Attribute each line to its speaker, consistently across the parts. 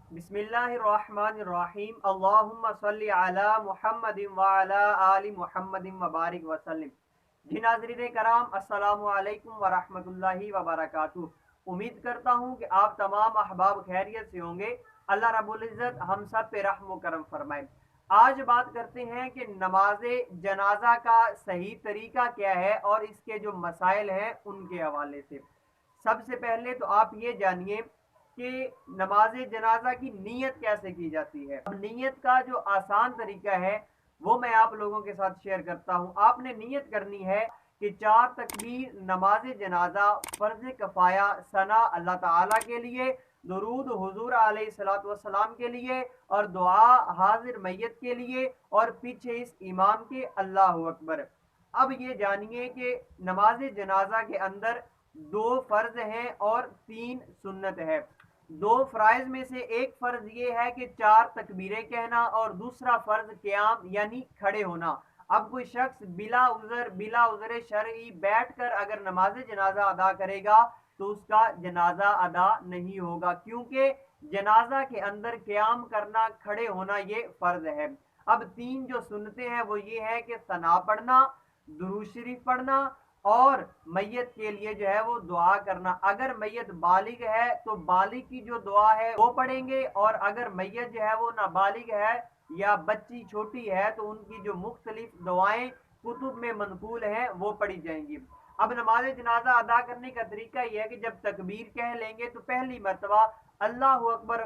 Speaker 1: बिस्मिल्लाहिर्रहमानिर्रहीम अल्लाहुम्मा सल्ली अला मुहम्मदिन व अला आलि मुहम्मदिन व बारिक वसल्लम। जी नाज़रीन कराम, अस्सलामु अलैकुम व रहमतुल्लाहि व बरकातुहू। उम्मीद करता हूँ कि आप तमाम अहबाब खैरियत से होंगे। अल्लाह रब्बुल इज़्ज़त हम सब पे रहम व करम फरमाए। आज बात करते हैं कि नमाज जनाजा का सही तरीका क्या है और इसके जो मसाइल हैं उनके हवाले से। सबसे पहले तो आप ये जानिए कि नमाज जनाजा की नीयत कैसे की जाती है। अब नीयत का जो आसान तरीका है वो मैं आप लोगों के साथ शेयर करता हूँ। आपने नीयत करनी है कि 4 तकबीर नमाज जनाजा फर्ज कफाया सना अल्लाह ताला के लिए, दुरूद हुजूर अलैहिस्सलातु वस्सलाम के लिए और दुआ हाजिर मैयत के लिए और पीछे इस इमाम के अल्लाहु अकबर। अब ये जानिए कि नमाज जनाजा के अंदर 2 फर्ज हैं और 3 सुन्नत है। 2 फराइज में से एक फर्ज ये है कि 4 तकबीरें कहना और दूसरा फर्ज क़याम यानी खड़े होना। अब कोई शख्स बिला उज़र शरई बैठ कर अगर नमाज जनाजा अदा करेगा तो उसका जनाजा अदा नहीं होगा, क्योंकि जनाजा के अंदर क़याम करना, खड़े होना ये फर्ज है। अब 3 जो सुन्नतें हैं वो ये है कि सना पढ़ना, दुरूद शरीफ पढ़ना और मैयत के लिए जो है वो दुआ करना। अगर मैयत बालिग है तो बालिग की जो दुआ है वो पढ़ेंगे, और अगर मैयत जो है वो नाबालिग है या बच्ची छोटी है तो उनकी जो मुख्तलिफ दुआएं कुतुब में मनकूल हैं वो पढ़ी जाएंगी। अब नमाज जनाजा अदा करने का तरीका यह है कि जब तकबीर कह लेंगे तो पहली मरतबा अल्लाह अकबर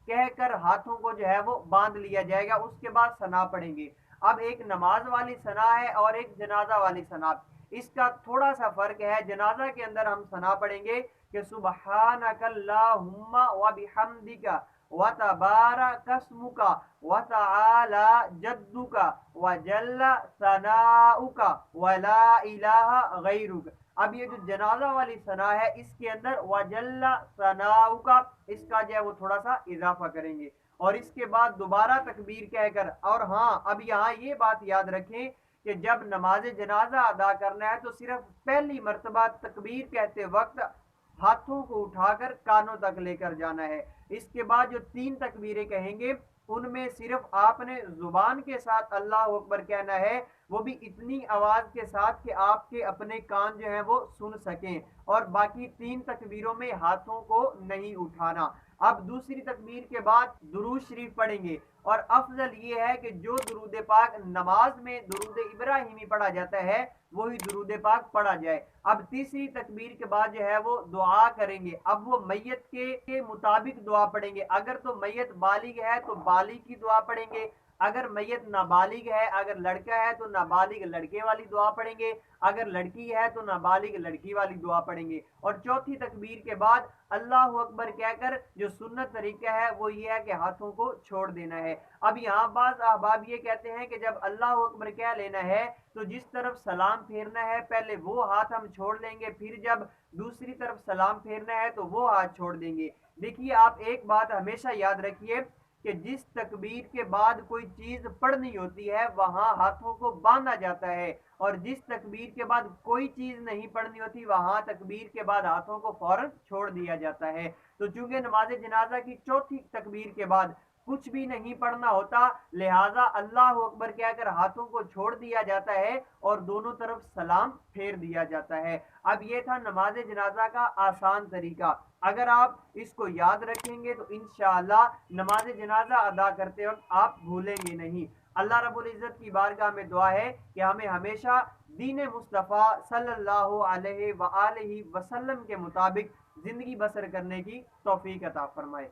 Speaker 1: कहकर हाथों को जो है वो बांध लिया जाएगा, उसके बाद सना पढ़ेंगे। अब एक नमाज वाली सना है और एक जनाजा वाली सना, इसका थोड़ा सा फर्क है। जनाजा के अंदर हम सना पढ़ेंगे कि सुबहानकल्लाहुम्मा व बिहम्दिका व तबारकस्मुका व तआला जद्दुका व जल्ला सनाउका व ला इलाहा गैरुक। अब ये जो जनाजा वाली सना है इसके अंदर वजल्ला सनाउका, इसका जो है वो थोड़ा सा इजाफा करेंगे और इसके बाद दोबारा तकबीर कहकर। और हाँ, अब यहाँ ये बात याद रखें कि जब नमाज जनाजा अदा करना है तो सिर्फ पहली मर्तबा तकबीर कहते वक्त हाथों को उठाकर कानों तक लेकर जाना है। इसके बाद जो 3 तकबीरें कहेंगे उनमें सिर्फ आपने जुबान के साथ अल्लाह अकबर कहना है, वो भी इतनी आवाज के साथ कि आपके अपने कान जो है वो सुन सकें, और बाकी 3 तकबीरों में हाथों को नहीं उठाना। अब दूसरी तकबीर के बाद दुरूद शरीफ पढ़ेंगे, और अफजल ये है कि जो दुरूद पाक नमाज में दुरूद इब्राहिमी पढ़ा जाता है वही दुरूद पाक पढ़ा जाए। अब तीसरी तकबीर के बाद जो है वो दुआ करेंगे। अब वो मैयत के मुताबिक दुआ पढ़ेंगे। अगर तो मैयत बालिग है तो बालिग की दुआ पढ़ेंगे, अगर मैयत नाबालिग है, अगर लड़का है तो नाबालिग लड़के वाली दुआ पढ़ेंगे, अगर लड़की है तो नाबालिग लड़की वाली दुआ पढ़ेंगे। और चौथी तकबीर के बाद अल्लाह अकबर कहकर जो सुन्नत तरीका है वो ये है कि हाथों को छोड़ देना है। अब यहाँ बाज़ अहबाब ये कहते हैं कि जब अल्लाह अकबर कह लेना है तो जिस तरफ सलाम फेरना है पहले वो हाथ हम छोड़ लेंगे, फिर जब दूसरी तरफ सलाम फेरना है तो वो हाथ छोड़ देंगे। देखिए, आप एक बात हमेशा याद रखिए कि जिस तकबीर के बाद कोई चीज पढ़नी होती है वहां हाथों को बांधा जाता है, और जिस तकबीर के बाद कोई चीज नहीं पढ़नी होती वहां तकबीर के बाद हाथों को फौरन छोड़ दिया जाता है। तो चूंकि नमाज जनाजा की चौथी तकबीर के बाद कुछ भी नहीं पढ़ना होता, लिहाजा अल्लाह अकबर कहकर हाथों को छोड़ दिया जाता है और दोनों तरफ सलाम फेर दिया जाता है। अब ये था नमाज जनाजा का आसान तरीका। अगर आप इसको याद रखेंगे तो इंशाअल्लाह नमाज जनाजा अदा करते वक्त आप भूलेंगे नहीं। अल्लाह रब्बुल इज़्ज़त की बारगाह में दुआ है कि हमें हमेशा दीन मुस्तफ़ा सल्लल्लाहु अलैहि व आलिहि वसल्लम के मुताबिक जिंदगी बसर करने की तौफीक अता फरमाए।